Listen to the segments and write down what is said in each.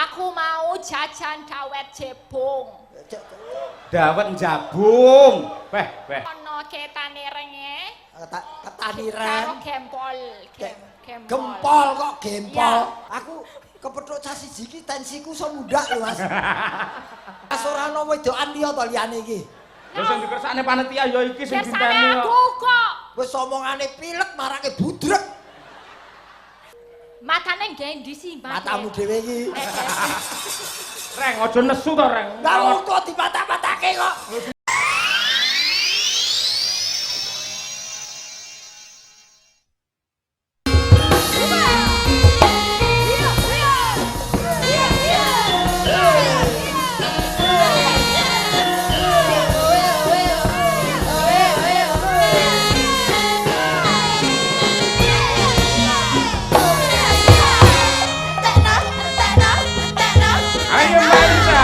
Aku mau jajan dawet jebung. Dawet jabung. Weh. Ono ketane renge. Ketani Karo ren. gempol. Gempol kok gempol. Ya. Aku kepethuk sasiji iki tensiku iso mundhak lho Mas. Mas ora ono wedokan liya to liyane iki. Lha sing dikersakne panitia ya iki sing Kersane dinteni kok. aku kok. Wis omongane pilek marake budrek. Matane ngendi sih, Mbak? Matamu dhewe iki. Reng aja nesu to, Reng. Lah kok dipatah-patahke kok. Ayo Marisa.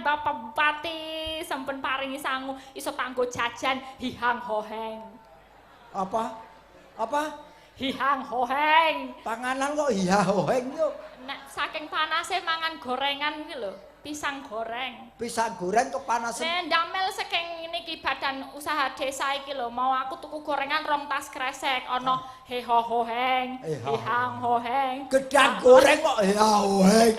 Bapak Bupati sampun paringi sangu iso kanggo jajan hihang hoheng. Apa? Hihang hoheng. Panganan kok iya hoheng yo. Nek saking panase mangan gorengan iki lho, pisang goreng. Pisang goreng kepanasan. Nek ndamel saking niki badan usaha desa iki lho, mau aku tuku gorengan rong tas kresek, ana heho hoheng, hihang hoheng. Gedang goreng kok iya hoheng.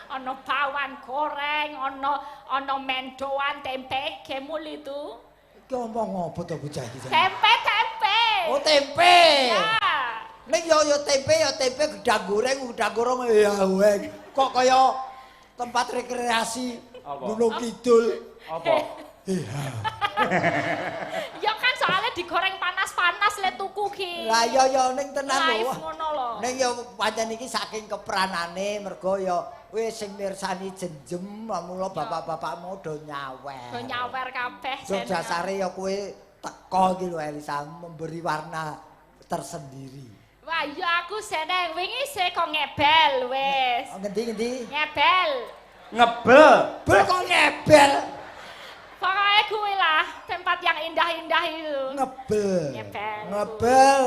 Ana bawang goreng, ana mendoan, tempe, gemul itu. Iki omong apa to bocah iki? Tempe. Oh, tempe. Ya. Ning yo tempe, gedang goreng ya hoheng. Kok kaya tempat rekreasi Gunung Kidul. Apa? Iya. Ya kan soalnya digoreng panas-panas le tuku ki. Lah ya ning tenan lho. Live ngono lho. Ning ya pancen iki saking kepranane mergo ya wis sing mirsani jenjem mula bapak-bapakmu do nyawer. Do nyawer kabeh. So dasare ya kowe teko iki lho Elisa memberi warna tersendiri. Wah ya aku seneng wingi se kok ngebel wis. Ngendi? Ngebel. Ngebel. Bel kok ngebel. Pokoknya kuwi lah tempat yang indah-indah itu. Ngebel.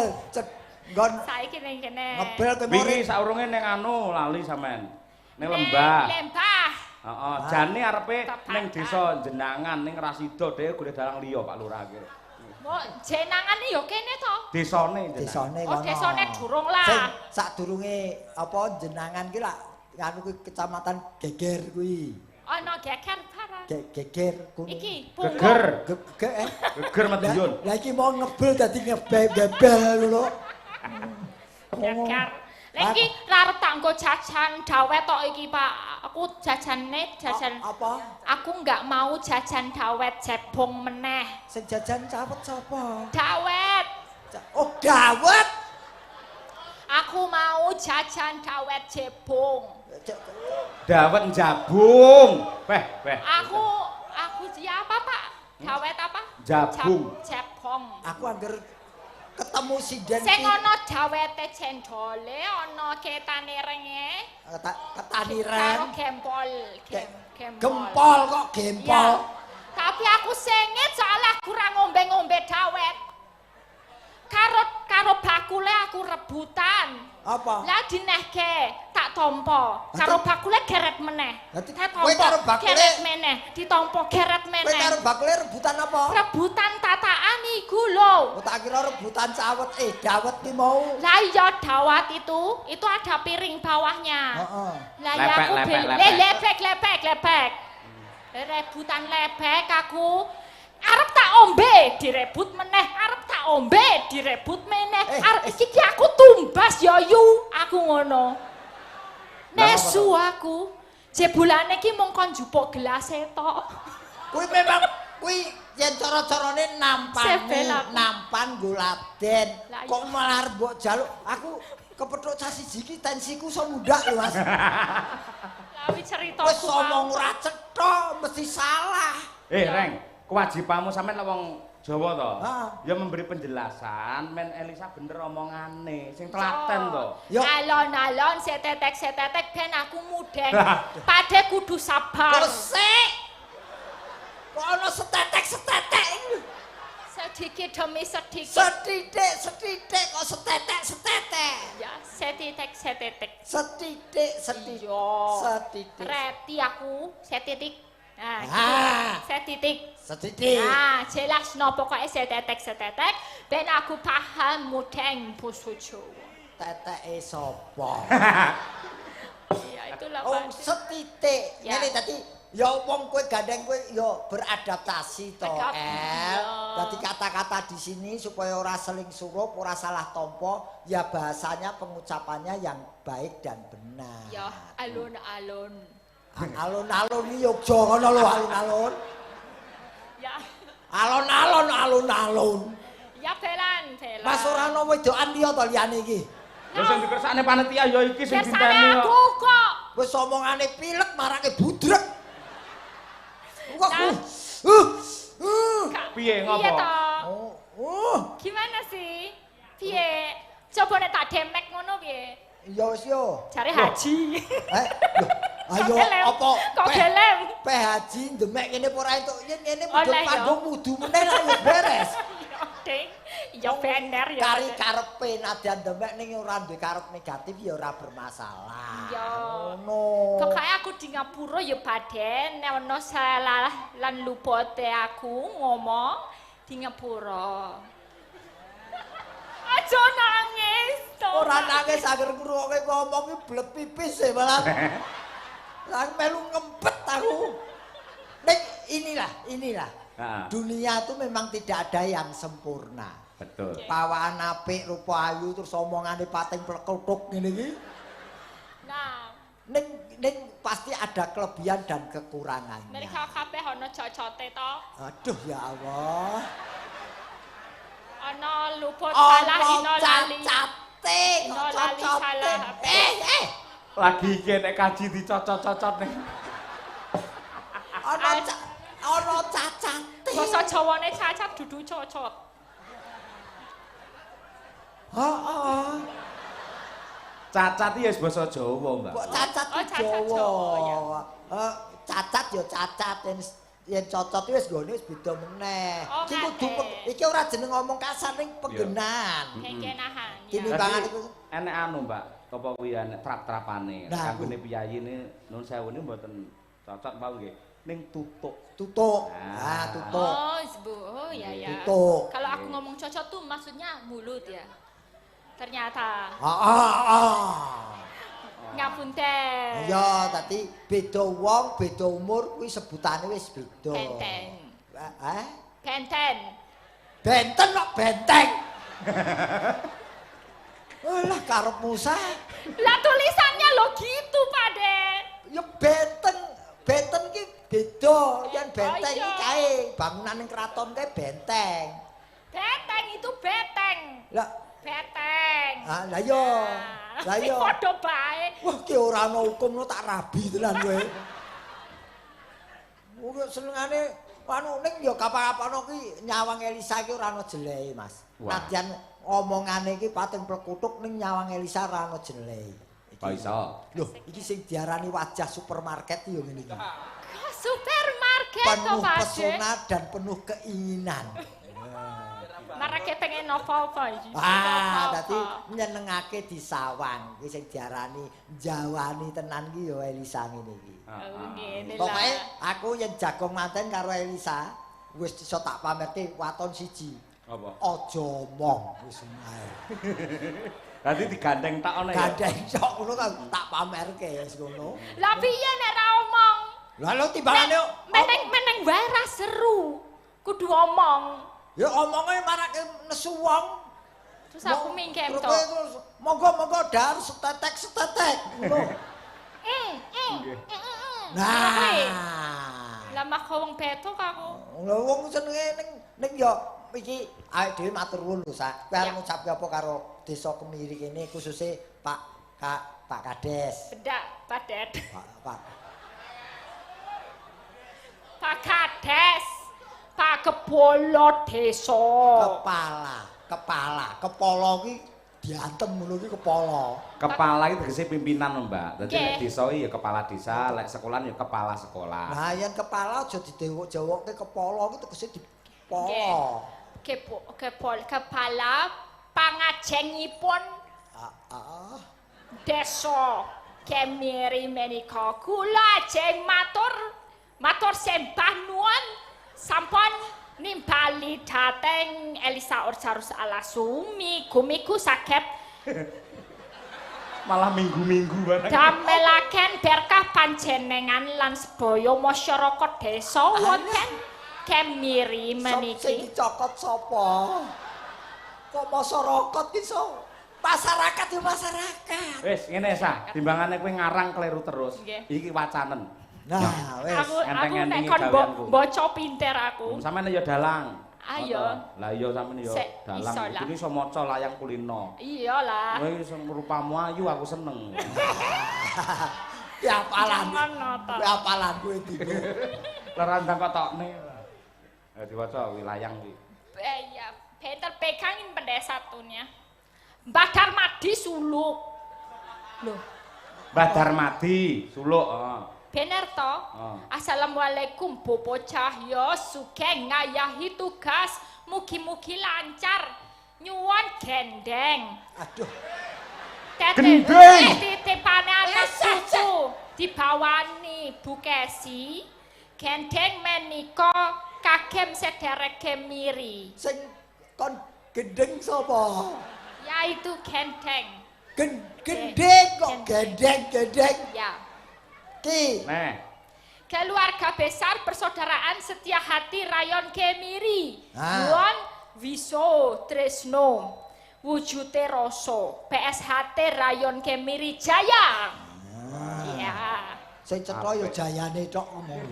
Nggon saiki ning kene. Ngebel kowe wingi saurunge ning anu lali sampean. Ning Lembah. Lembah. Heeh, jane arepe ning desa Jenangan ning Rasido dhewe golek dalang liya Pak Lurah iki. Mo Jenangan iki ya kene to. Desane Desane kono. Oh, desane durung lah. Sing sadurunge apa Jenangan ki lak anu kuwi kecamatan Geger kuwi. Ana geger barang. Geger kuwi. Iki Geger. Geger Madiun. Lah iki mau ngebel dadi ngebel ngono. Geger. Lha iki ra arep tak nggo jajan dawet tok iki, Pak. Aku jajanne jajan apa? Aku nggak mau jajan dawet jebong meneh. Sing jajan cawet sapa? Dawet. Oh, dawet. Aku mau jajan dawet jebong. Dawet jabung. Beh. Aku ya apa, Pak? Dawet apa? Jabung. Jebong. Aku angger ketemu sinden Sing ana dawete cendole, ana ketane renge. ketaniran. Karo gempol. Gempol kok gempol. Ya. Tapi aku sengit soalnya aku ora ngombe-ngombe dawet. Karo bakule aku rebutan. Apa? Lah dinehke tak tampa. Karo bakule geret meneh. Dadi Tak kowe karo bakule geret meneh, ditampa geret meneh. Kowe karo bakule rebutan apa? Rebutan tataan iku lho. Oh, tak kira rebutan cawet dawet ki mau. Lah iya dawat itu ada piring bawahnya. Heeh. Lah ya aku lepek. Rebutan lepek aku arep tak ombe direbut meneh, arep tak ombe direbut meneh. Arep iki aku tumbas ya yu, aku ngono. Nesu aku. Jebulane iki mung kon njupuk gelas tok. Kuwi memang kuwi yen cara-carane nampan guladen. Kok malah arep mbok jaluk. Aku kepethuk cah siji iki tensiku iso mundak lho, Mas. Lah wi ceritaku. Wis omong ora cetha mesti salah. Reng, kewajibanmu sampean lek wong Jawa to. Heeh. Ya memberi penjelasan men Elisa bener omongane, sing telaten to. Yo. Alon-alon setetek ben aku mudeng. Pade kudu sabar. Sik. Kok ana setetek. Sedikit demi sedikit. Setitik kok setetek. Ya, setitik. Setitik. Setitik. Reti aku setitik. Nah, setitik. Setitik. Jelas no pokoknya setetek. Ben aku paham mudeng basa Jawa. Teteke sapa? Ya itulah Oh, Pak. setitik. Ya. Ngene dadi ya wong kowe gandeng kowe ya beradaptasi to, El. Dadi kata-kata di sini supaya ora seling surup, ora salah tompo, ya bahasanya pengucapannya yang baik dan benar. Ya, alun-alun. Alun-alun iki Yogya ngono lho alun-alun. Ya. Alun-alun. Ya belan. Mas ora ana wedokan liya to liyane iki. Ya sing dikersakne panitia ya iki sing Kersane dinteni aku kok. kok. Wis omongane pilek marake budrek. Kok Piye ngopo? Iya toh. Gimana sih? Piye? Coba nek tak demek ngono piye? iya wis yo. Cari haji. Ayo apa? Kok gelem? Pe haji ndemek ngene apa ora entuk yen ngene Oleh, mudhun yo. panggung mudu meneh lah yo beres. Ding. Ya bener ya. Kari karepe nadyan ndemek ning ora duwe karep negatif ya ora bermasalah. Ya. Ngono. Pokoke aku di ngapura ya baden nek ana salah lan lubote aku ngomong di ngapura. Aja nangis to. Ora nangis agar ngrungokke ngomong ki blek pipis e malah. Lah melu ngempet aku. Nek inilah. Dunia itu memang tidak ada yang sempurna. Betul. Pawaan apik, rupa ayu terus omongane pating plekutuk ngene iki. Nah, Ning pasti ada kelebihan dan kekurangannya. mereka kabeh ana cocote to. Aduh ya Allah. Ana luput salah ino lali. Cacate, Ino lali salah. Lagi iki nek kaji dicocot-cocot ning. Ana cacate. Basa Jawane cacat dudu cocot. Heeh. Cacat iki wis basa Jawa, Mbak. Kok cacat Oh, ki cacat Jawa. Jawa, Cacat ya cacat yen cocot wis nggone wis beda meneh. Oh, Iki kudu ngate. iki ora jeneng ngomong kasar ning penggenan. Kekenahan. Timbangan Dadi, iku enek anu, Mbak. Apa kuwi enek trap-trapane. Nah, Kanggone piyayine nun sewu niku mboten cocok Pak nggih. Ning tutuk. tutuk. Ah. Tutuk. Oh ya. Tutuk. Kalau aku ngomong cocot tuh maksudnya mulut ya. Ternyata. Ngapunten. Ya, tadi beda wong, beda umur kuwi sebutane wis beda. Benteng. Benten Benten. kok benteng. Alah karepmu saya. Lah tulisannya lo gitu, Pade. Ya benteng ki beda, yen benteng iya. iki kae bangunan ning kraton kae benteng. Beteng itu beteng. Lah, Beteng. lah yo. Lah yo. Padha bae. Wah, ki ora ana hukum tak rabi tenan kowe. Wong senengane anu ning ya kapan-kapan ki nyawang Elisa ki ora ana jelehe, Mas. Nadyan omongane iki pating plekutuk ning nyawang Elisa ora ana jelehe. Kok iso? Loh, iki sing diarani wajah supermarket yo ngene iki. Supermarket to, Penuh Pade. pesona dan penuh keinginan. Marake pengen apa-apa iki. Dadi nyenengake disawang. Iki sing diarani njawani tenan ki ya Elisa ngene iki. Ngene Pokoke lah. aku yen jagung manten karo Elisa wis iso tak pamerte waton siji. Apa? Aja omong wis ae. Dadi digandeng tak ono ya. Gandeng sok ngono kan tak pamerke wis ngono. Lah piye nek ra omong? Lah lho timbangane Meneng wae ra seru. Kudu omong. ya omonge marake nesu wong. Terus aku mingkem to. Monggo dar setetek ngono. Nah. Lah mak wong betok aku. Wong senenge ning ya iki awake dhewe matur nuwun lho sak. Kowe arep ngucapke apa karo desa Kemiri kene khususnya Pak Kades. Bedak, Padet. Pak Pak Kades. Pak Kepala Desa. Kepala ki diantem ngono ki kepala. Kepala iki tegese pimpinan lho, Mbak. Dadi Nggih. nek desa ya kepala desa, lek sekolahan ya kepala sekolah. Nah, yen kepala aja didewok-dewokke kepala ki tegese dipala. Kepala pangajengipun Desa Kemiri menika kula ajeng matur sembah nuwun sampun nimbali dhateng Elisa Orjarus Alasumi gumiku saged Malah minggu-minggu bareng. damelaken berkah panjenengan lan sedaya masyarakat desa wonten Kemiri Sing meniki. dicokot sapa? Kok masyarakat iso? Masyarakat ya masyarakat. Wis ngene sa, timbangane kowe ngarang kleru terus. Nggih. Iki wacanen. Nah, wis. Aku nek enteng-entengi kon gaweanku. baca pinter aku. Sampeyan ya dalang. Ayo. Lah iya sampeyan ya Sik, dalang. iso lah. Iki iso maca layang kulino. Iyalah. Kowe iso rupamu ayu aku seneng. Ya apalan. Jangan nata. Ya apalan kowe iki. Lerandang kotokne. Diwaca wilayang iki. Ya, Peter pekangin pada satunya. Badar Madi Suluk. Loh, Mbah Darmadi, Suluk. bener to? Assalamualaikum Bobo Cahyo, sugeng ngayahi tugas, mugi-mugi lancar. Nyuwun gendeng. Aduh. Gendeng. Titipane anak cucu dibawani Bu Kesi. Gendeng menika kagem sederek Kemiri. Sing kon gendeng sapa? Yaitu gendeng. Gendeng kok gendeng. Ya. Ki. Nah, Keluarga besar persaudaraan setia hati rayon Kemiri. Nuwun wiso tresno. Wujute rasa PSHT rayon Kemiri Jaya. Iya. Sing cetha ya jayane tok ngomong.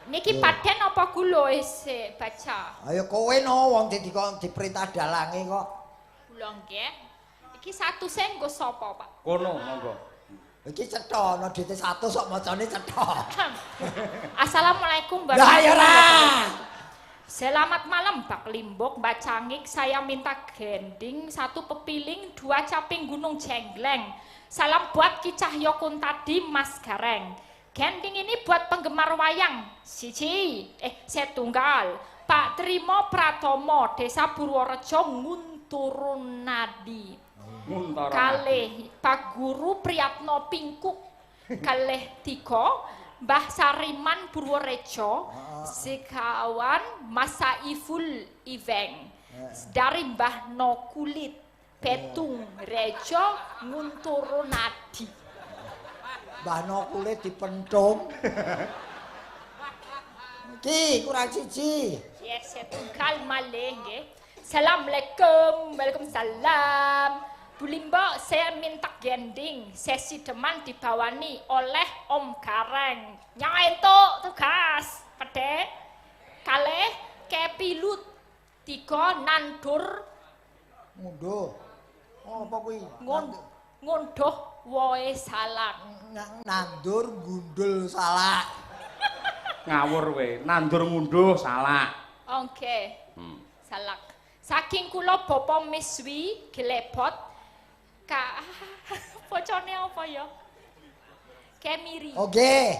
Niki paden apa kula wis baca? Ayo kowe no wong diperintah dalange kok. Kula nggih. Iki satu sing nggo sapa, Pak? kono monggo. Iki cetha ana DT 100 sok macane cetha. Assalamualaikum Lah ya ora. Selamat malam Bak Limbok, Mbak Cangik. Saya minta gending 1 pepiling 2 caping gunung jengleng. Salam buat Ki Cahyo Kuntadi Mas Gareng. Gending ini buat penggemar wayang. Setunggal. Pak Trimo Pratomo, Desa Purworejo Ngunturunadi. Kalih Pak Guru Priyatno Pingkuk. Kalih 3 Mbah Sariman Purworejo. Sekawan Masaiful Iveng. Dari Mbah No Kulit. Betung Rejo Ngunturunadi. Mbah No Kulit dipentung. Ki kurang siji. Yes, setunggal malih nggih. Assalamualaikum. Waalaikumsalam. Bulimbo saya minta gending, sesi deman dibawani oleh Om Gareng. Nyong entuk tugas, pede. Kalih kepilut, 3 nandur Munduh. Oh, apa kuwi? ngunduh woe salak. Nandur gundul salak. Ngawur kowe, nandur ngunduh salah. Oke. Salak. Saking kula bapa miswi gelebot bocone apa ya? Kemiri. Oke.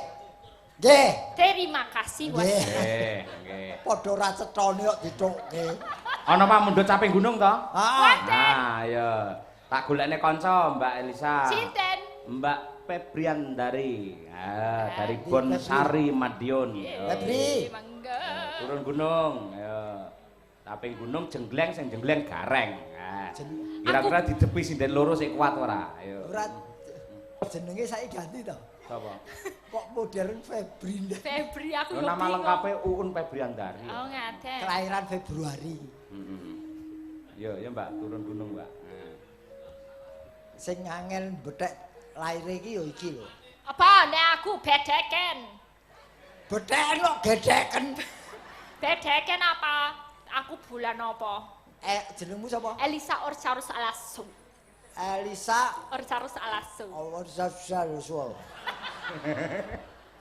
Nggih. Terima kasih Was. Nggih. Padha ra cethone kok ditukke. Ana pamundhut caping gunung to? Ah. Nah, ya. Tak golekne kanca Mbak Elisa. Sinten? Mbak Febriandari. Dari Bonsari Madiun. Febri. Mangga. Turun gunung, ya. Caping gunung jengleng sing jengleng gareng. Nah, kira-kira didepi sinden loro sik kuat ora? Ayo. Ora jenenge saiki ganti to. Sapa? Kok modern Febri. Febri aku Nama lengkape Uun Febriandari. Oh, ngaten. Kelahiran Februari. Ya, ya Mbak, turun gunung, Mbak. Sing angel bethek laire iki ya iki lho. Apa nek aku bedeken? Betheken kok gedeken. Bedeken apa? Aku bulan apa? Jenengmu sapa? Elisa Orcarus Alasu. Elisa Orcarus Alasu. Orcarus.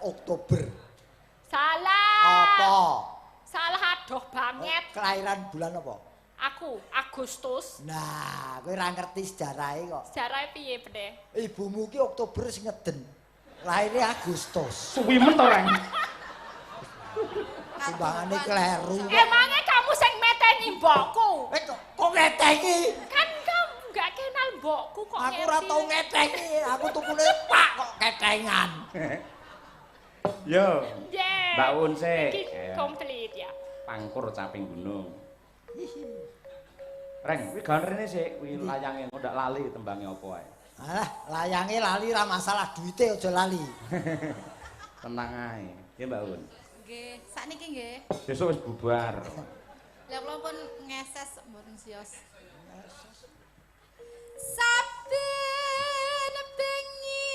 Oktober. Salah. Apa? Salah adoh banget. Kelahiran bulan apa? Aku Agustus. Nah, kowe ora ngerti sejarahe kok. Sejarah piye, Bde? Ibumu ki Oktober sing ngeden. Lahiré Agustus. Suwi men to, Reng. Timbangane kleru. Emangnya kamu sing meteni mbokku? Kok ngetengi? Kan kamu gak kenal mbokku kok Aku ora tau ngetengi, aku tukune Pak kok ketengan. Yo. Yeah. Mbak Un sik. Iki komplit ya. Pangkur caping gunung. Reng, kuwi gawe rene sik, kuwi layange kok ndak lali tembange apa wae. Alah, layange lali ra masalah, duite aja lali. Tenang ae. Ya Mbak Un. Nggih, sakniki nggih. Besok wis bubar. Lah kula pun ngeses mboten sios. Saben bengi.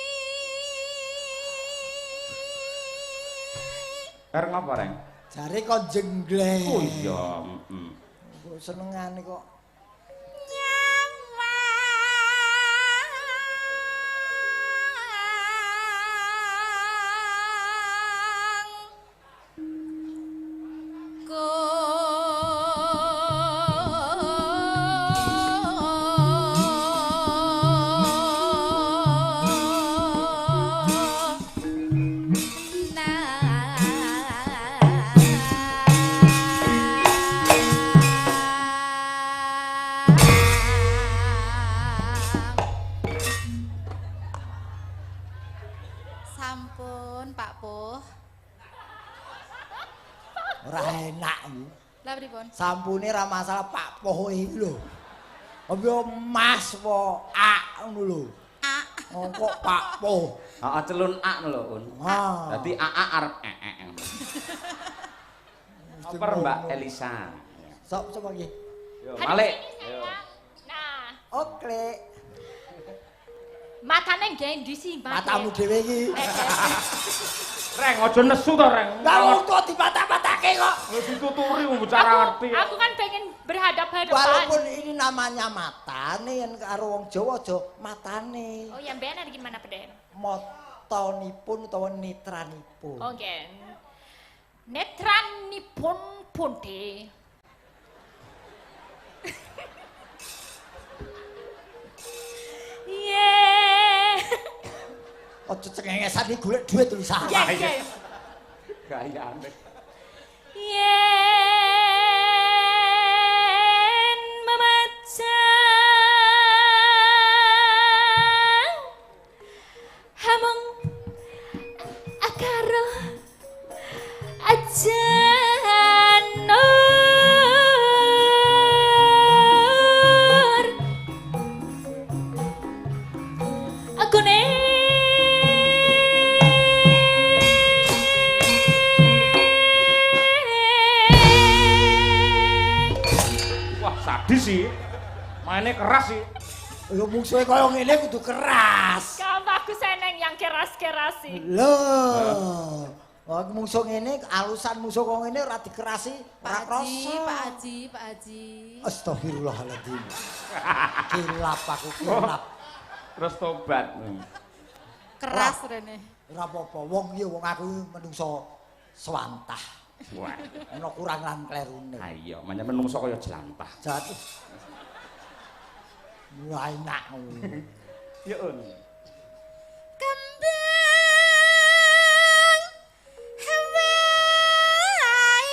Areng apa, Reng? Jare kok jenggleng. Oh iya, Kok senengane kok. Sampun, Pak Po. Ora enak iki. Lah pripun? Sampune ra masalah Pak Poh iki lho. Apa Mas po A ngono lho. A. Oh kok Pak Poh. Heeh, celun A lho, Un. Ah. Dadi AA arep Oper Mbak Elisa. Sapa iki? Yo, Hari Malik. sini, Yo. sayang. Nah, Oke. matane ngendi sih, Mbak? Matamu dhewe iki. Reng, aja nesu to, Reng. Lah wong kok dipatah-patahke kok. Wis dituturi wong bicara ngerti. Aku kan pengen berhadapan-hadapan. Walaupun ini namanya matane yen karo wong Jawa aja matane. Oh, yang benar gimana, Peden? Motonipun utawa netranipun. Oke. Netranipun pundi? Yeah. Aja cengengesan iki golek duit lho sah. Yes, yes. Gayane. Yen memacang hamong akaro ajanur aku Wah, sadis sih. Mainnya keras sih. Ya musuhe kaya ngene kudu keras. Kau bagus eneng yang keras-kerasi. Lho. Oh, musuh ngene, alusan musuh kok ngene ora dikerasi, ora krasa. Pak Haji. Astagfirullahaladzim. Kilap aku kilap. Terus tobat. Keras rene. Ora apa-apa, wong iki wong aku menungso swantah. Wah, Ana kurang lan klerune. ha iya, menyang menungso kaya jelantah. Jatuh. Wah enak. Ya un. Kembang hawai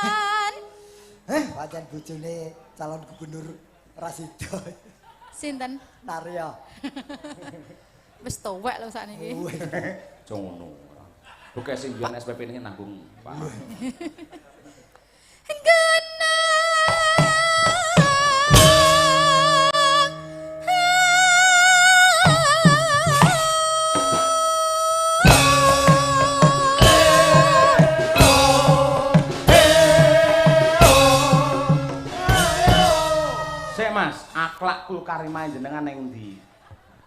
wetan. Pancen bojone calon gubernur Rasido. Sinten? Narya. Wis tuwek lho sakniki. Aja ngono. Bukan sing biyen SPP ini nanggung, Pak. Sik Mas, akhlak kul karimah jenengan ning ndi?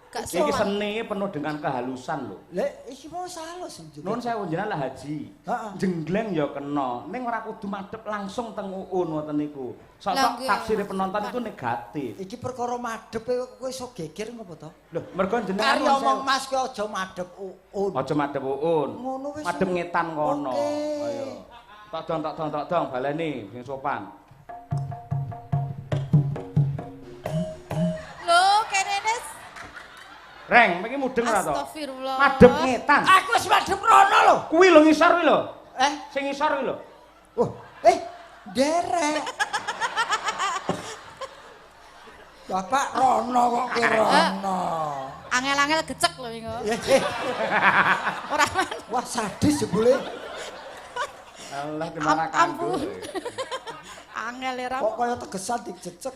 Gak Iki sowan. seni penuh dengan kehalusan lho. Lek iki mau salah sing Nun sewu jenengan lah haji. Heeh. Jenggleng ya kena, ning ora kudu madhep langsung teng uun ngoten niku. Lah, Sok-sok nggih. taksire penonton itu negatif. Iki perkara madhep kowe iso geger ngopo to? Lho, mergo jenengan Kari nun omong sewu. Mas ki aja madhep uun. Aja madhep uun. Ngono wis. Madhep ngetan kono. Oke. Ayo. Tok dong baleni sing sopan. Lho, kene nes. Reng, iki mudeng ora to? Astagfirullah. Madhep ngetan. Aku wis madhep rono lho. Kuwi lho ngisor kuwi lho. Sing ngisor kuwi lho. Oh, derek. Bapak rono kok ki rono. Angel-angel gecek lho iki. Ora Wah sadis jebule. Allah dimana kanggo. Ampun. Angel ya Kok kaya tegesan dijecek.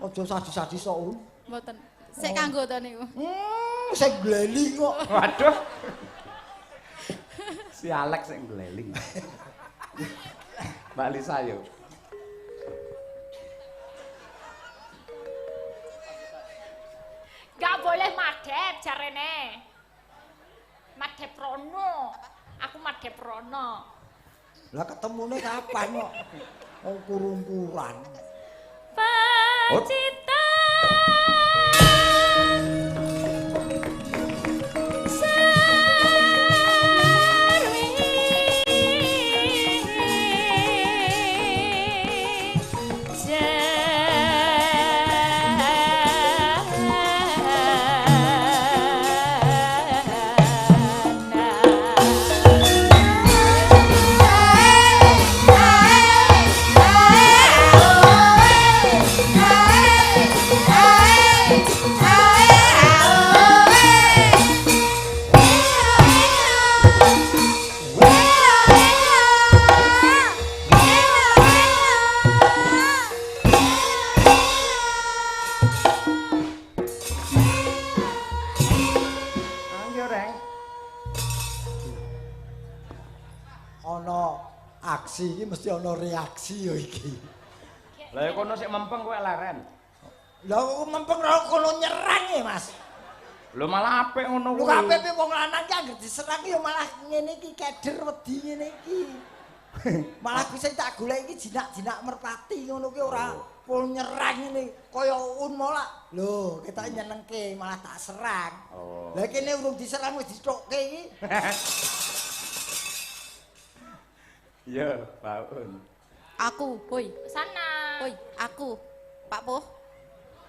Ojo sadis-sadis kok. mboten. Sik kanggo to niku. Sing gleli kok. Waduh. Si Alex sing ngleling. Mbak Lisa yo. Gak boleh madhep jarene. Madhep rono. Aku madhep rono. Lah ketemune kapan kok? Wong kurung-kuran. Pacita. Ayo Reng. Ana aksi iki mesti ana reaksi ya iki. Lah ya kono sik mempeng kowe leren. Lah kok mempeng ora kono nyerang ya, Mas. Lho malah apik ngono Lu kuwi. kabeh wong lanang ki anggere diserang ya malah ngene iki keder wedi ngene iki. Malah ku sing tak golek iki jinak-jinak merpati ngono ki ora pul nyerang ngene kaya un mola. Lho, ketok nyenengke malah tak serang. Oh. Lah kene urung diserang wis dithokke iki. Ya, Baun. Aku, hoi. Sana. Hoi, aku. Pak Poh.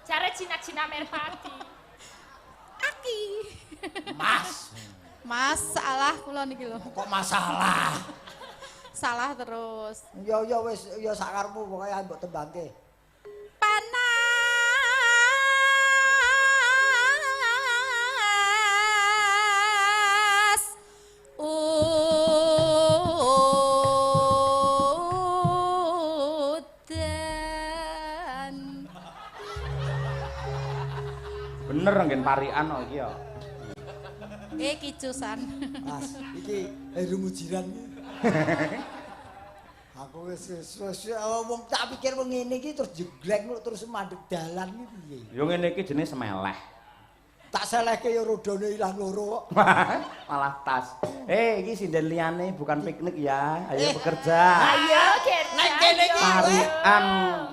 Jare jinak-jinak merpati. Aki. Mas, Mas, salah kula niki lho. kok masalah? Salah terus. Ya wis ya sakarepmu pokoke mbok tembangke. Panas. Udan. Bener nggen parikan kok iki ya. Kicusan. Mas, iki rumujiran. Aku wis wong tak pikir wong ngene iki terus jegleng terus mandeg dalan iki piye. Yo ngene iki jenenge semeleh. Tak selehke ya rodone ilang loro kok. Malah tas. Iki sinden liyane bukan piknik ya. Ayo bekerja. Ayo, kerja. Neng kene iki Parian.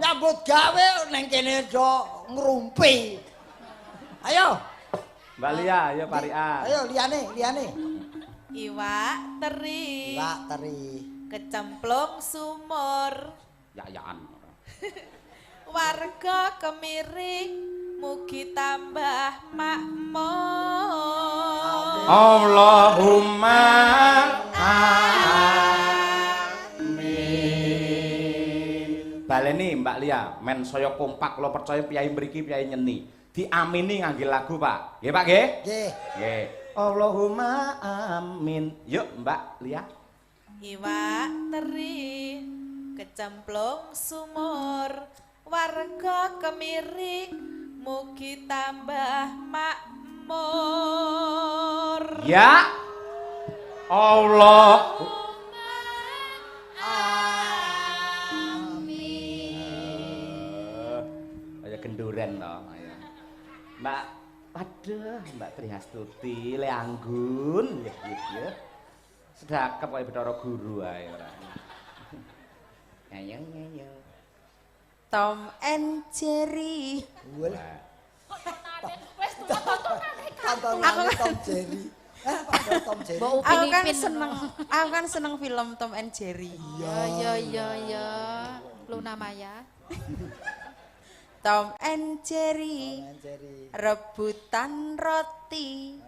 nyambut gawe neng kene do ngrumpi. Ayo. Mbak Lia, ayo parian. Ayo liyane. Iwak teri. Iwak teri. Kecemplung sumur. Ya-yaan. Warga kemiring mugi tambah makmur. Allahumma amin. Baleni Mbak Lia, men saya kompak kula percaya piyai mriki piyai nyeni. Diamini ngangge lagu, Pak. Nggih, Pak, nggih? Nggih. Nggih. Allahumma amin. Yuk, Mbak Lia. Iwak teri kecemplung sumur, warga kemiring mugi tambah makmur. Ya Allah. Kayak genduren toh. Ayo. Mbak, aduh, Mbak Trihastuti, Le Anggun, ya. Sedakep kaya Bathara Guru ae ora. Ayo. Tom and Jerry. Wes tontonane Tontonane Tom Jerry. Padahal Tom Jerry. Aku kan seneng film Tom and Jerry. Ya. Luna Maya. Tom and Jerry. Rebutan roti.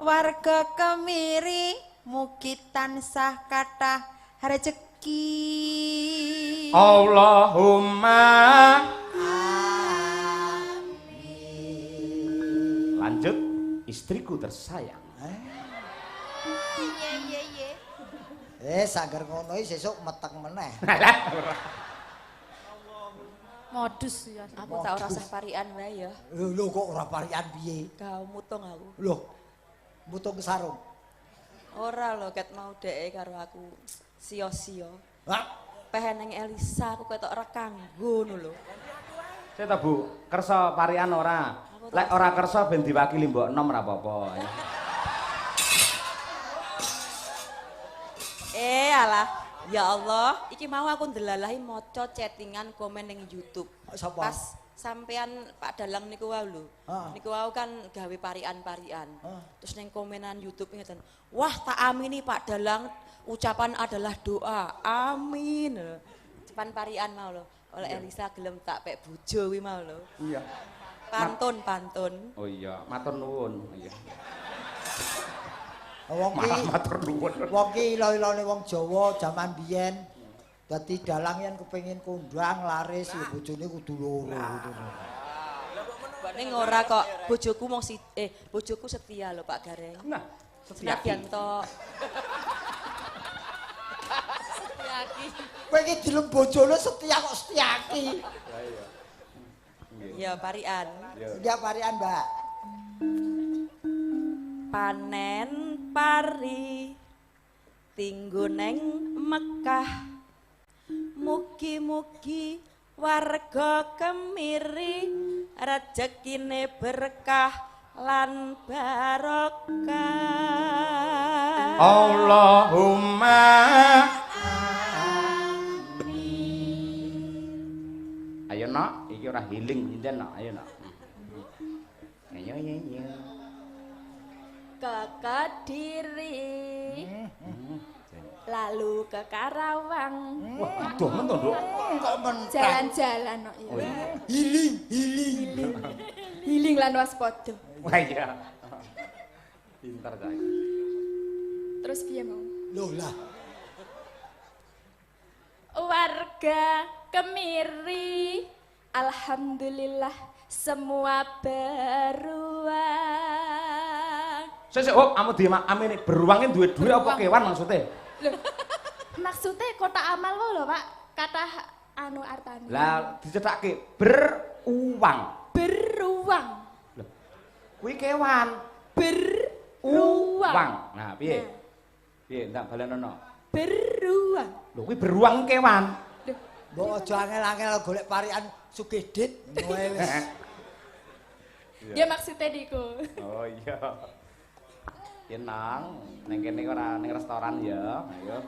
Warga kemiri mugi tansah kathah rezeki. Allahumma lanjut istriku tersayang. Sanger ngono iki sesuk meteng meneh. Modus ya. Aku tak ora sah parian wae ya. Lho kok ora parian piye? Kau mutung aku. Lho. Mutung sarung. Ora lho ket mau dheke karo aku sia-sia. Hah? Peheneng Elisa aku ketok ora kanggo ngono lho. Saya tahu Bu, kersa parian ora. Lek ora kersa ben diwakili mbok enom ora apa-apa. Alah, ya Allah, iki mau aku ndelalahi maca chattingan komen ning YouTube. Sapa? Pas sampean Pak Dalang niku wau lho. Niku wau kan gawe parian-parian. Terus ning komenan YouTube ngeten. Wah, tak amini Pak Dalang, ucapan adalah doa. Amin. Cepan parian mau lho. Oleh Elisa gelem tak pek bojo kuwi mau lho. Iya. Pantun. Oh iya, matur nuwun. Iya. Wong ki Matur nuwun. wong ki ilo-ilone wong Jawa jaman biyen. Dadi dalang yen kepengin kondang laris ya bojone kudu loro ngono. Ning ora kok bojoku mung bojoku setia lho Pak Gareng. Nah, Senajan to Setiaki. Kowe iki dilem bojone setia kok setiaki. Ya parian. Ya parian, Mbak. Panen pari tinggo neng Mekah. Mugi-mugi warga kemiri rezekine berkah lan barokah. Allahumma ayo nak, iki ora healing sinden nak, ayo nak. Ayo. Ke Kediri lalu ke Karawang. Wah, aduh men to, Nduk. Kok mentak. Jalan-jalan kok ya. Oh iya. Hiling. Healing lan waspada. Wah iya. Pintar ta iki. Terus piye mau? Loh lah. Warga Kemiri, alhamdulillah semua beruang. Sik, kamu diamini beruangin duwe-duwe apa kewan maksudnya? Loh, maksudnya kotak amal kok lho Pak, kata anu artane. Lah dicethake beruang. Beruang. Loh, kuwi kewan. Uwang. Nah, piye? Piye ndak balenono? Beruang. Lho kuwi beruang kewan. Mbok aja angel-angel golek parikan Sugidit ngono ae wis. Dia maksudnya diku. Oh iya. Ya nang, ning kene ora ning restoran ya. Ayo.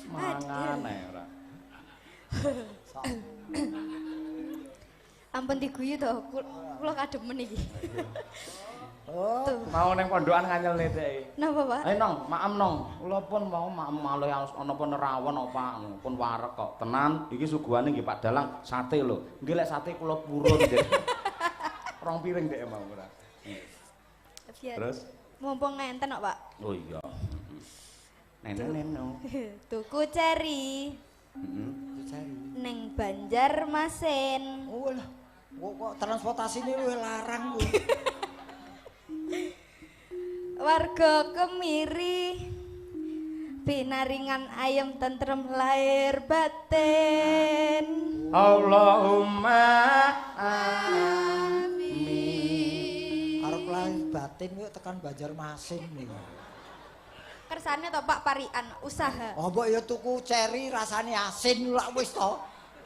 Mangan ae ora. Ampun diguyu to, kula kademen iki. Oh, Mau ning pondokan nganyelne dhek. Napa, Pak? Ayo nong, maem nong. Kula pun mau maem malih ana apa nerawon apa pun wareg kok. Tenan, iki suguhane nggih Pak Dalang sate lho. Nggih lek sate kula purun Dek. Rong piring Dek mau ora. Biar. Terus Mumpung ngenten kok, Pak. oh iya. Neno. Tuku ceri cari. ning Banjarmasin. Oh lah. Kok transportasi ini luwih larang kuwi. Warga Kemiri pinaringan ayam tentrem lahir batin. Allahumma amin. Arep lahir batin kok tekan Banjarmasin niku. Kersane to Pak parian usaha. Oh mbok ya tuku ceri rasane asin lak wis to.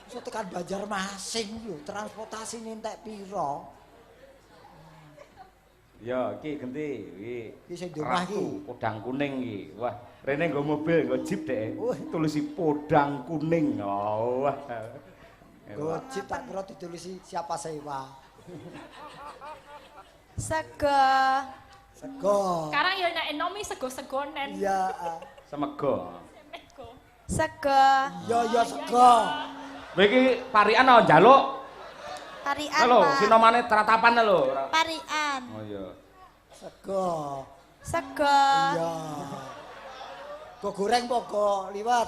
Iso tekan Banjarmasin yo transportasine entek pira? Ya, iki genti, iki. Iki sing di omah iki. Podang kuning iki. Wah, rene nggo mobil, nggo jeep Dek. Oh. Tulisi podang kuning. Oh, wah. Gojib tak kira ditulisi siapa sewa. Sego. Sego. Sekarang ya nek enomi sego-segonen. Iya. Semego. Sego. Sego. Iya sego. Kowe iki parian apa njaluk? Parian Halo, Pak. sinomane teratapan lho. Parian. Oh iya. Sego. Sego. Iya. Go goreng apa go liwet?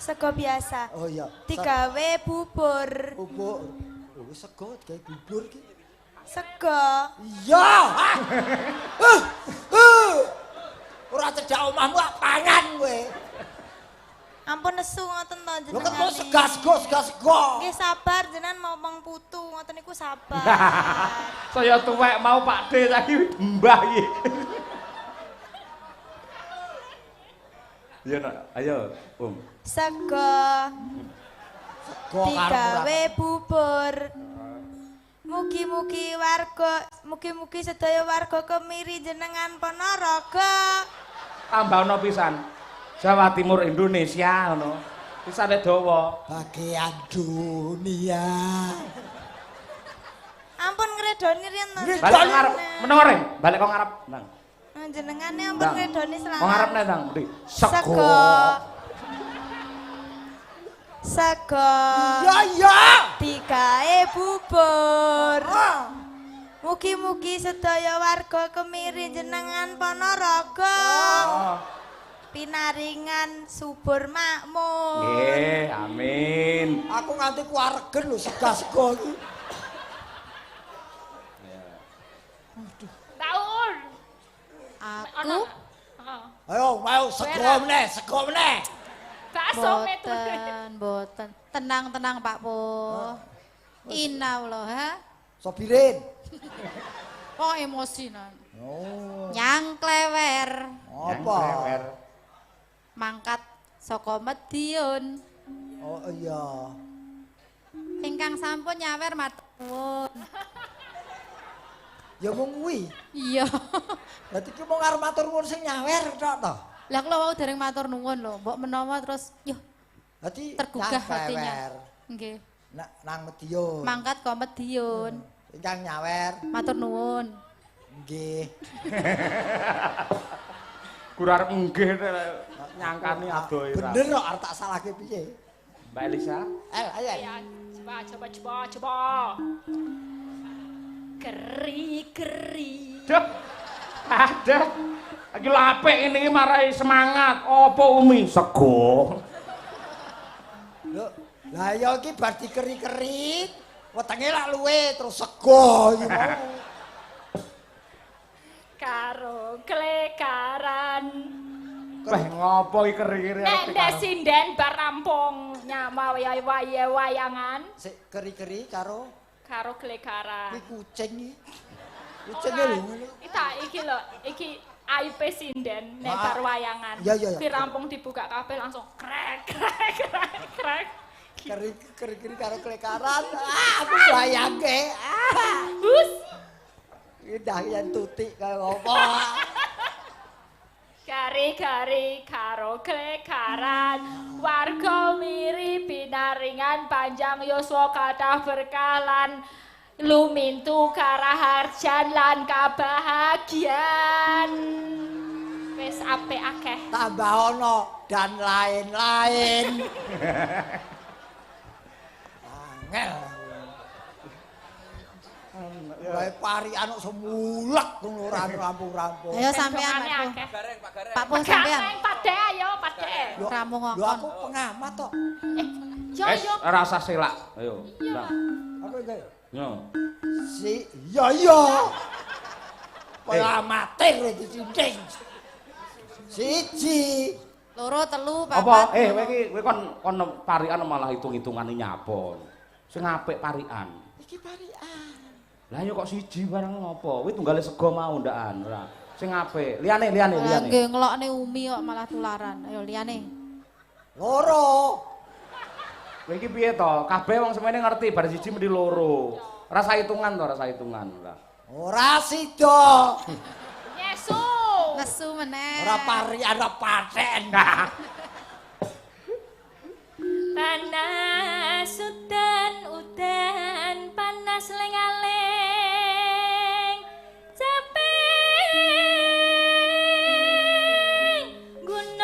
Sego biasa. Oh iya. Digawe bubur. Bubur. Oh sego gawe bubur ki. Sego. Iya. Ora cedak omahmu pangan kowe. Ampun nesu ngoten to Lho kok jenengan. sego. Nggih sabar jenengan momong putu ngoten niku sabar. Saya tuwek mau Pak D saiki mbah iki. Iya nak, ayo, Sego. Sego Digawe bubur. Mugi-mugi sedaya warga Kemiri jenengan Ponorogo. tambahno pisan. Jawa Timur Indonesia ngono. Pisane dawa. bagian dunia. Ampun ngredoni riyen to. Balik kok ngarep, meneng reng, balik kok ngarep. Nang. Jenengane ampun ngredoni selamat. Kok ngarepne nang ndi? Sego. Sego. Ya. Digawe bubur. Mugi-mugi sedaya warga Kemiri jenengan Ponorogo. Oh. Pinaringan subur makmur. Nggih, amin. Aku nganti kuaregen lho sego iki. Taun. Aku Ayo, mau sego meneh. Bakso metu. Boten. Tenang Pak Po. Inau loh ha. Sobirin. Kok emosinan. Oh. Nyang klewer. Apa? Mangkat saka Medion. Oh iya. Ingkang sampun nyawer matur nuwun. Ya mung kuwi. Iya. Berarti ki mung arep matur nuwun sing nyawer tok to. Lah kula wau dereng matur nuwun lho, mbok menawa terus yo Berarti tergugah nyang hatinya. klewer. Nggih. Nang Medion. Mangkat ka Medion. Ingkang nyawer. Matur nuwun. Nggih. Kur arep nggih nyangkani adoh ira. Bener kok arep tak salahke piye? Mbak Elisa. Ayo. Ya, coba. Keri. Duh. Ada. Lagi lho apik ini marai semangat. Apa Umi? Sego. Lho, lah ya iki bar dikeri-keri, wetenge lak luwe terus sego iki mau. Karo klekaran. Wah, ngopo iki keri-keri Nek arep ndek karo- sinden bar rampung nyama wayangan Sik keri-keri karo karo klekaran. kuwi kucing iki. Kucinge lho ngono. Iki lho, iki aib sinden nek bar wayangan. Iya. Dirampung dibuka kabeh langsung krek krek krek krek. Keri-keri karo klekaran. Aku bayangke. Hus. Indah yen tutik kaya ngopo. Gari-gari karo klekaran warga mirip binaringan panjang yuswa kathah berkalan lumintu karaharjan lan kabahagiaan wis apik akeh Tambah ono dan lain-lain. Angel. Wae parian kok semulak ngono ora rampung-rampung. Ayo sampean Sendongane Pak akeh. Pak Pul sampean. Pade ayo pade. Ramu Lho ngokon. aku pengamat tok. Yo Wis yo. rasa selak. Ayo. Nah. Apa iki? Yo. Iya. Pengamate iki cinting. Siji. Loro, telu, Apa? papat. Kowe kon parian malah hitung-hitungane nyapa. Sing apik parian. Iki parian. Lah yo kok siji barang ngopo? Kuwi tunggale sego mau ndakan ora. Sing apik. Liyane. Nggih ngelokne Umi kok malah tularan. Ayo liyane. Loro. Kowe iki piye to? Kabeh wong semene ngerti bar siji mesti loro. Rasa hitungan to, rasa hitungan. Ora sida. Yesu. Nesu meneh. Ora parian ora paten. Panas udan panas lengaling caping gunung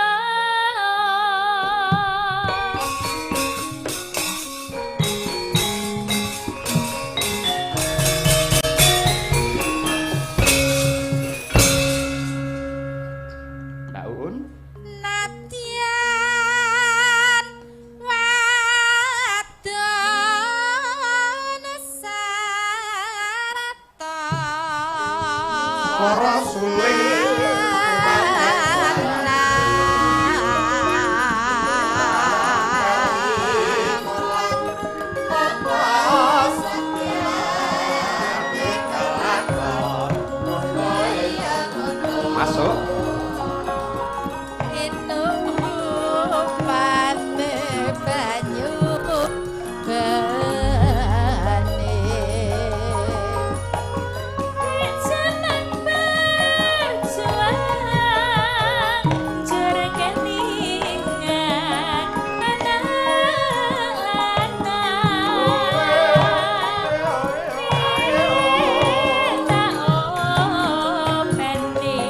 Daun. Nadyan wadon sarata. Para suling. Masuk. Jalan berjuang jerkelingan anak lanang kita openi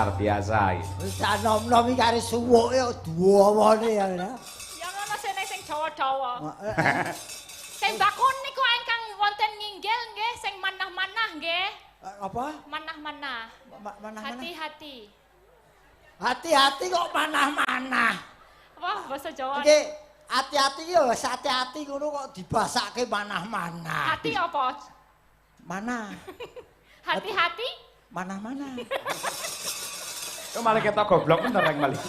luar biasa iki. Wis tak nom-nom iki kare suwuke duwone ya. Ya ngono sing Jawa-Jawa. Sing bakun niku ingkang wonten nginggil nggih sing manah-manah nggih. Apa? Manah-manah. Manah-manah. Hati-hati. Hati-hati kok manah-manah. Wah, bahasa Jawa. Nggih, hati-hati ya wis hati-hati ngono kok dibasake manah-manah. Hati apa? Mana? Hati-hati. Manah-manah. Kok malah ketok goblok bener rek malih.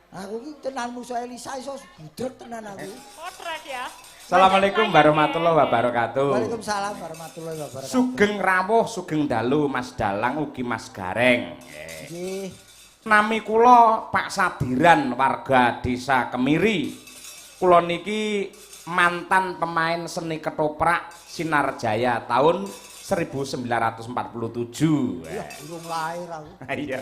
Aku iki tenan musuh Elisa iso budrek tenan aku. Potret ya. Assalamualaikum warahmatullahi wabarakatuh. Waalaikumsalam warahmatullahi wabarakatuh. Sugeng rawuh, sugeng dalu Mas Dalang ugi Mas Gareng. Nggih. Nami kula Pak Sadiran warga Desa Kemiri. Kula niki mantan pemain seni ketoprak Sinarjaya tahun 1947. Ya, urung lahir aku. Iya.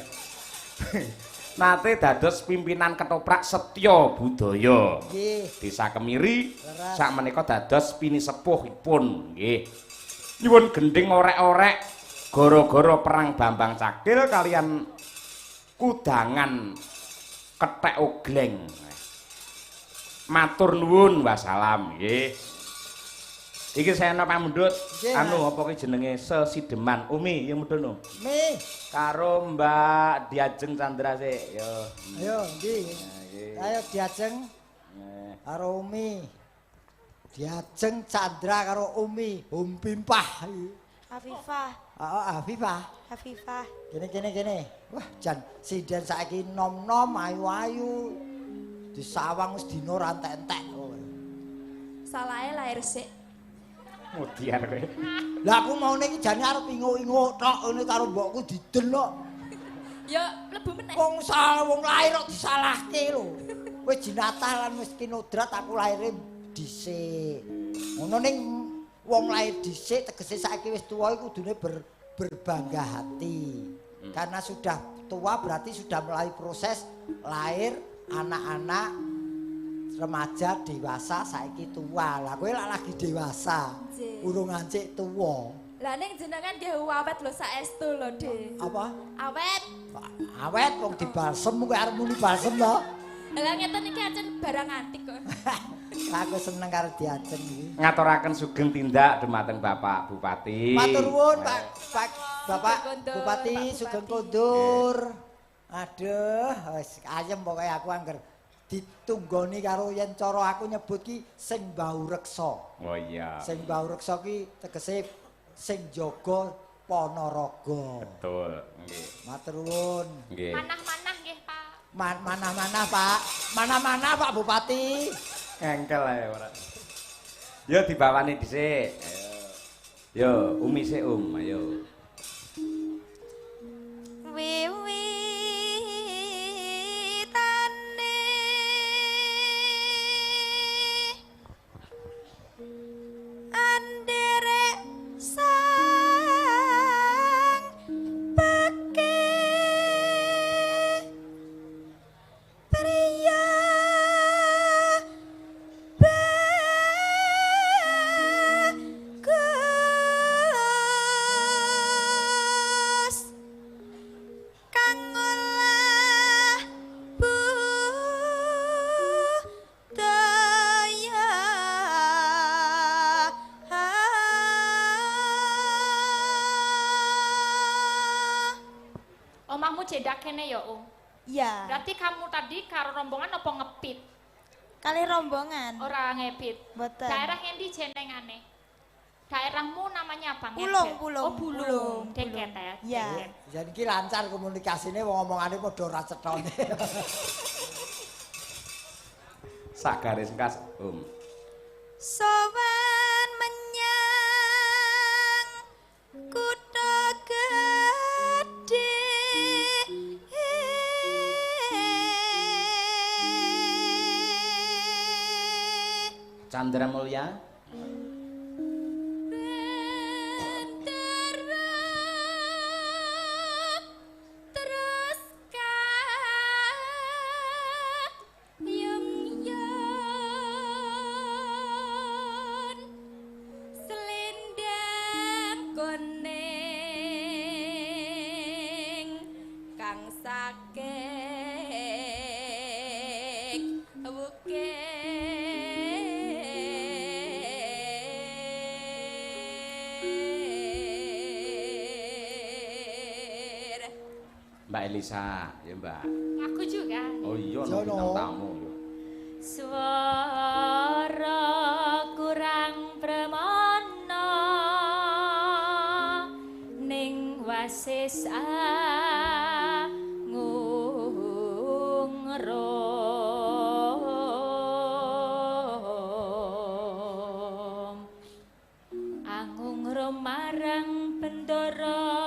Nate dados pimpinan ketoprak Setya Budaya. Nggih. Desa Kemiri Leres. sakmenika dados pinisepuhipun nggih. Nyuwun gending orek-orek gara-gara perang Bambang Cakil kalian kudangan kethek ogleng. Matur nuwun wassalam nggih. Iki saya pamundhut Nggih, anu apa ki jenenge Sesideman Umi ya mudhono. Mi. Karo Mbak Diajeng Chandra sik yo. Ayo, nggih. Nggih. Ayo diajeng Nggih. karo Umi. Diajeng Chandra karo Umi, Pimpah. Afifah, Oh, Afifah. Afifah. Kene. Wah, jan sinden saiki nom-nom ayu-ayu. Disawang wis dina ra entek-entek. Salahe lahir sik. Mudian kowe. Lah aku mau iki jane arep inguk-inguk tok ngene karo mbokku didelok. Ya mlebu meneh. Wong lahir kok disalahke lho. Wis jinatalan wis kinodrat aku lahire dhisik. Ngono ning wong lahir dhisik tegese saiki wis tuwa iku kudune berbangga hati. Karena sudah tua berarti sudah mulai proses lahir anak-anak remaja dewasa saiki tua. Lah kowe lagi dewasa. Nggih. Urung ancik tuwa. Lah ning jenengan nggih awet lho saestu lho, Dik. Apa? Awet. Awet wong dibalsem kowe arep muni balsem to. Lah ngeten iki ancen barang antik kok. Aku seneng karo diajeng iki. Ngaturaken sugeng tindak dumateng Bapak Bupati. Matur nuwun Pak Bapak Kondur, Bupati Pak Sugeng Bupati. Kondur. Aduh, wis ayem pokoke aku angger ditunggoni karo yen cara aku nyebut ki sing bau reksa. Oh iya. Sing bau reksa ki tegese sing jaga Ponorogo. Betul, nggih. Matur nuwun. Nggih. Manah-manah nggih, Pak. Mana-mana Pak. Mana-mana Pak Bupati. Engkel ae ora. Yo dibawani dhisik. Ayo. Yo, Umi sik ayo. Wiwitane anderek sang beke priya bagus kang olah budaya Omahmu cedak kene ya, Om. ya Berarti kamu tadi karo rombongan apa ngepit? kali rombongan Ora ngepit. Mboten. Daerah endi jenengane? Daerahmu namanya apa? Pulung, Ngepit? Pulung, Oh, Pulung. Pulung, Deket ya. Ya. deket. Jan iki lancar komunikasine wong omongane padha ora cethone. Sak garis kas, Om. sowan menyang kutha gedhe Chandra Mulya. Terus yung selendang kone Mbak Elisa, ya Mbak. Aku juga. Oh iya, no Jono. bintang tamu. Yo. Swara kurang premana ning wasis angungrom marang bendara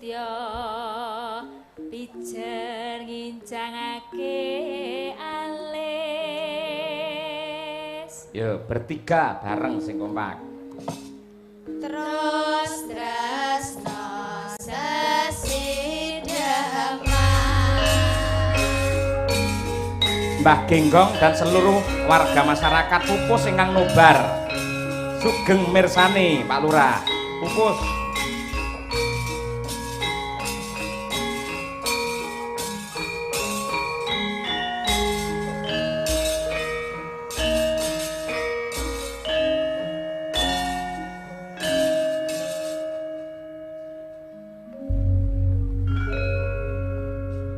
Sulestya pijer ngincangake alis. Yo, bertiga bareng sing kompak. Terus tresno sesidama. Mbah Genggong dan seluruh warga masyarakat Pupus ingkang nobar. Sugeng mirsani Pak Lurah. Pupus.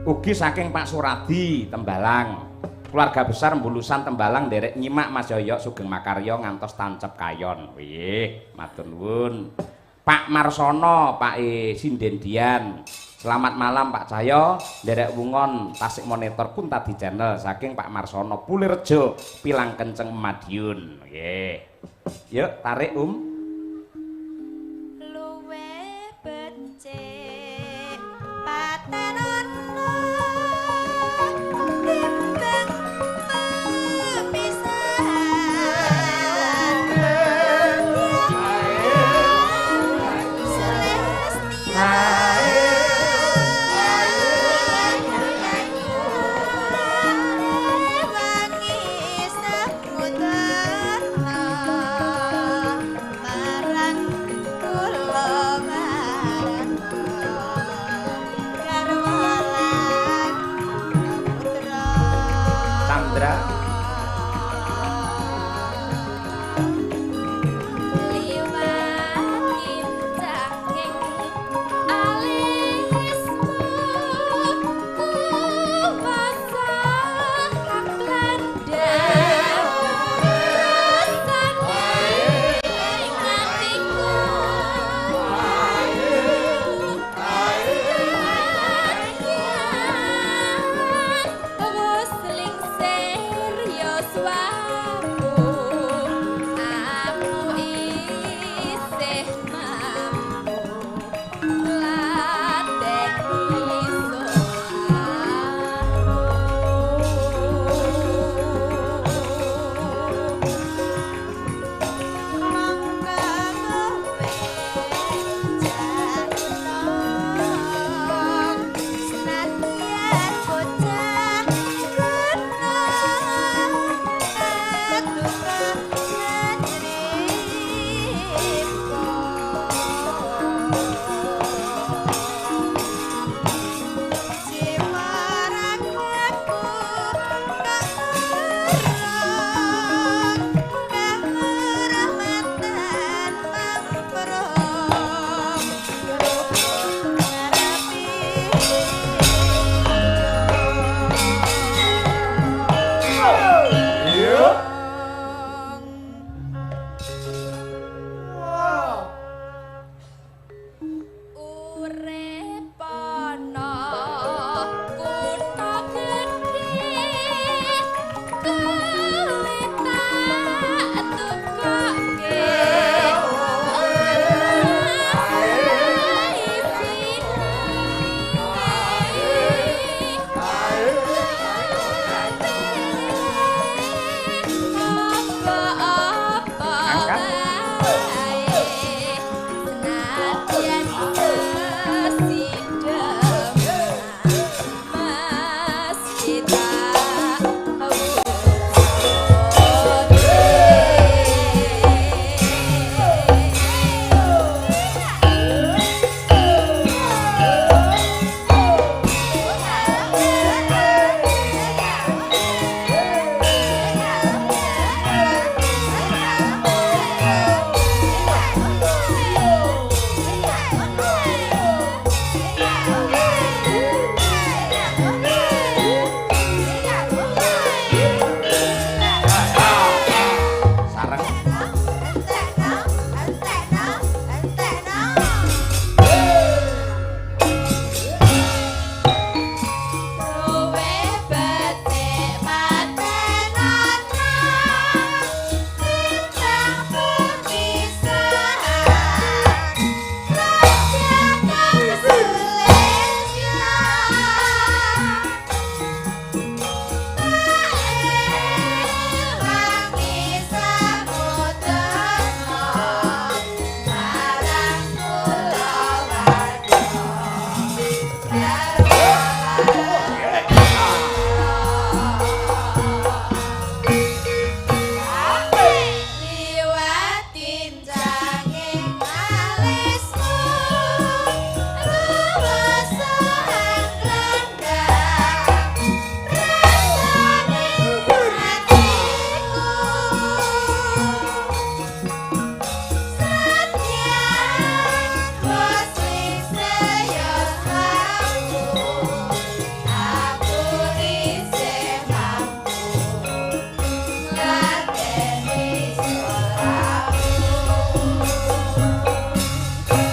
Ugi saking Pak Suradi Tembalang. Keluarga besar Mbulusan Tembalang nderek nyimak Mas Yoyo Sugeng Makarya ngantos tancep kayon. Wih, matur nuwun. Pak Marsono, Pak Sindendian. Selamat malam Pak Cahyo, nderek wungon Tasik Monitor Kuntadi Channel saking Pak Marsono Pulirjo Pilang Kenceng Madiun. Nggih. Yuk, tarik Luwe becik patenana timbang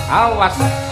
Awas.